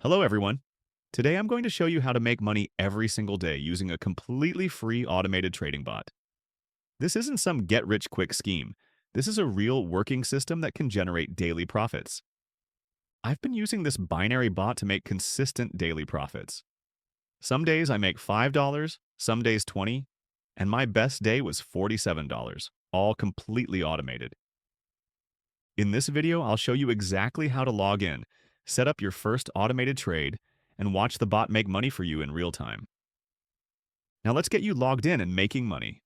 Hello, everyone. Today I'm going to show you how to make money every single day using a completely free automated trading bot. This isn't some get-rich-quick scheme. This is a real working system that can generate daily profits. I've been using this binary bot to make consistent daily profits. Some days I make $5, some days 20, and my best day was $47, all completely automated. In this video, I'll show you exactly how to log in, set up your first automated trade, and watch the bot make money for you in real time. Now let's get you logged in and making money.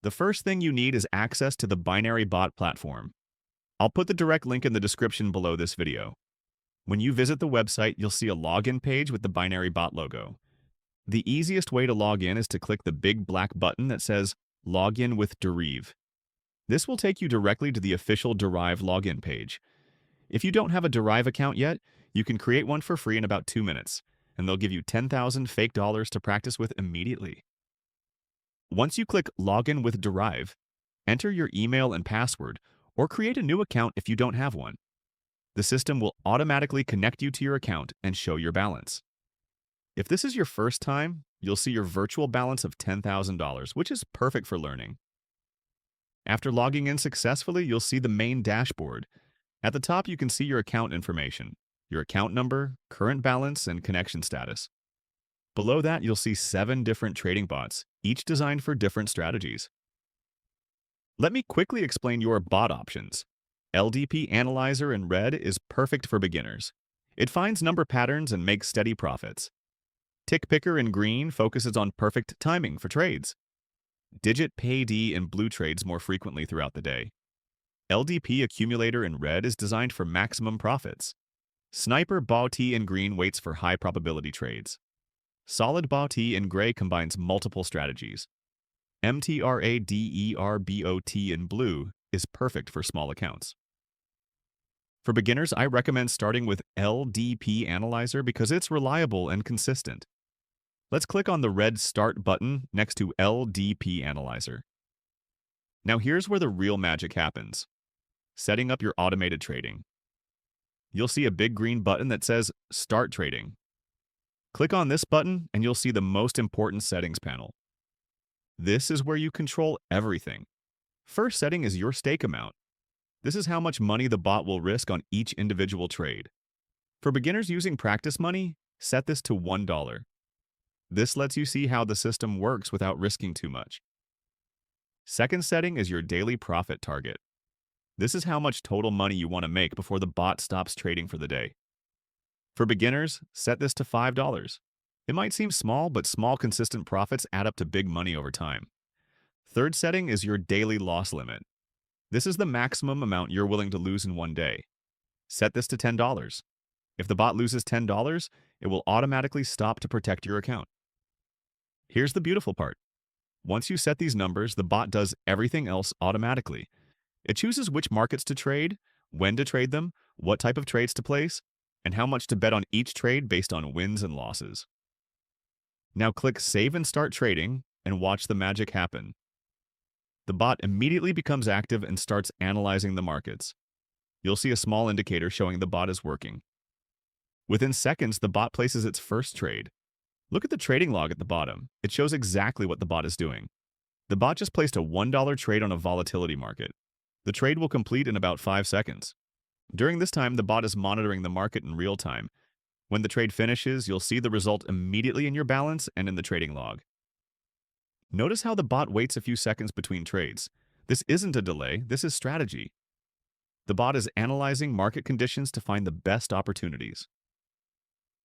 The first thing you need is access to the binary bot platform. I'll put the direct link in the description below this video. When you visit the website, you'll see a login page with the binary bot logo. The easiest way to log in is to click the big black button that says Login with Deriv. This will take you directly to the official Deriv login page. If you don't have a Deriv account yet, you can create one for free in about 2 minutes, and they'll give you 10,000 fake dollars to practice with immediately. Once you click Login with Deriv, enter your email and password, or create a new account if you don't have one. The system will automatically connect you to your account and show your balance. If this is your first time, you'll see your virtual balance of $10,000, which is perfect for learning. After logging in successfully, you'll see the main dashboard. At the top, you can see your account information, your account number, current balance, and connection status. Below that, you'll see 7 different trading bots, each designed for different strategies. Let me quickly explain your bot options. LDP Analyzer in red is perfect for beginners. It finds number patterns and makes steady profits. Tick Picker in green focuses on perfect timing for trades. Digit Payee in blue trades more frequently throughout the day. LDP Accumulator in red is designed for maximum profits. Sniper BOT in green waits for high probability trades. Solid BOT in gray combines multiple strategies. MTRADER BOT in blue is perfect for small accounts. For beginners, I recommend starting with LDP Analyzer because it's reliable and consistent. Let's click on the red Start button next to LDP Analyzer. Now here's where the real magic happens. Setting up your automated trading. You'll see a big green button that says Start Trading. Click on this button and you'll see the most important settings panel. This is where you control everything. First setting is your stake amount. This is how much money the bot will risk on each individual trade. For beginners using practice money, set this to $1. This lets you see how the system works without risking too much. Second setting is your daily profit target. This is how much total money you want to make before the bot stops trading for the day. For beginners, set this to $5. It might seem small, but small consistent profits add up to big money over time. Third setting is your daily loss limit. This is the maximum amount you're willing to lose in one day. Set this to $10. If the bot loses $10, it will automatically stop to protect your account. Here's the beautiful part. Once you set these numbers, the bot does everything else automatically. It chooses which markets to trade, when to trade them, what type of trades to place, and how much to bet on each trade based on wins and losses. Now click Save and Start Trading and watch the magic happen. The bot immediately becomes active and starts analyzing the markets. You'll see a small indicator showing the bot is working. Within seconds, the bot places its first trade. Look at the trading log at the bottom. It shows exactly what the bot is doing. The bot just placed a $1 trade on a volatility market. The trade will complete in about 5 seconds. During this time, the bot is monitoring the market in real time. When the trade finishes, you'll see the result immediately in your balance and in the trading log. Notice how the bot waits a few seconds between trades. This isn't a delay, this is strategy. The bot is analyzing market conditions to find the best opportunities.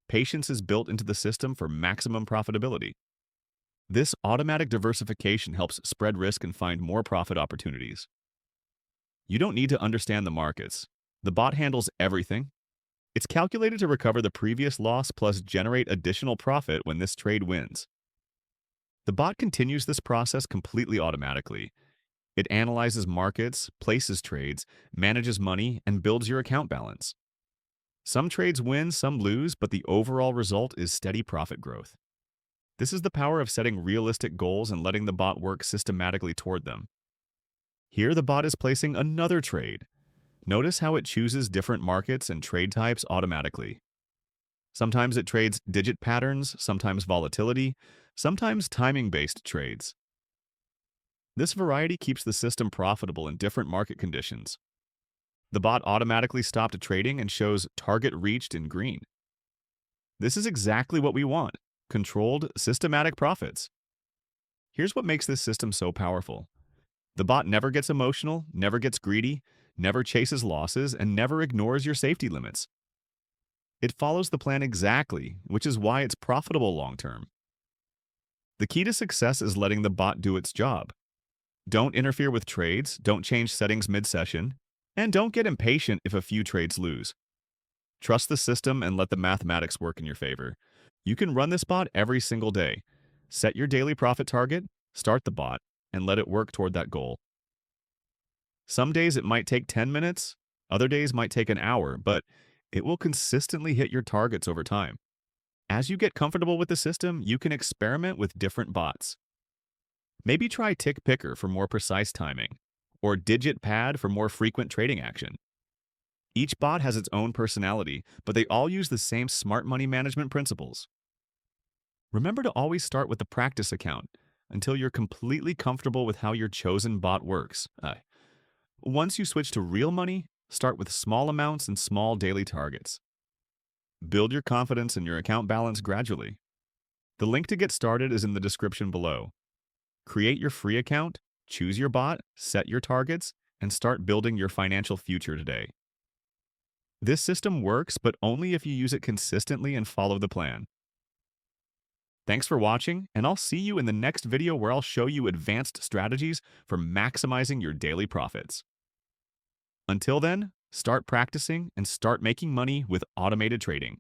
Patience is built into the system for maximum profitability. This automatic diversification helps spread risk and find more profit opportunities. You don't need to understand the markets. The bot handles everything. It's calculated to recover the previous loss plus generate additional profit when this trade wins. The bot continues this process completely automatically. It analyzes markets, places trades, manages money, and builds your account balance. Some trades win, some lose, but the overall result is steady profit growth. This is the power of setting realistic goals and letting the bot work systematically toward them. Here the bot is placing another trade. Notice how it chooses different markets and trade types automatically. Sometimes it trades digit patterns, sometimes volatility, sometimes timing-based trades. This variety keeps the system profitable in different market conditions. The bot automatically stopped trading and shows target reached in green. This is exactly what we want: controlled, systematic profits. Here's what makes this system so powerful. The bot never gets emotional, never gets greedy, never chases losses, and never ignores your safety limits. It follows the plan exactly, which is why it's profitable long term. The key to success is letting the bot do its job. Don't interfere with trades, don't change settings mid-session, and don't get impatient if a few trades lose. Trust the system and let the mathematics work in your favor. You can run this bot every single day. Set your daily profit target, start the bot, and let it work toward that goal. Some days it might take 10 minutes, other days might take an hour, but it will consistently hit your targets over time. As you get comfortable with the system, you can experiment with different bots. Maybe try Tick Picker for more precise timing, or Digit Pad for more frequent trading action. Each bot has its own personality, but they all use the same smart money management principles. Remember to always start with the practice account until you're completely comfortable with how your chosen bot works. Once you switch to real money, start with small amounts and small daily targets. Build your confidence in your account balance gradually. The link to get started is in the description below. Create your free account, choose your bot, set your targets, and start building your financial future today. This system works, but only if you use it consistently and follow the plan. Thanks for watching, and I'll see you in the next video where I'll show you advanced strategies for maximizing your daily profits. Until then, start practicing and start making money with automated trading.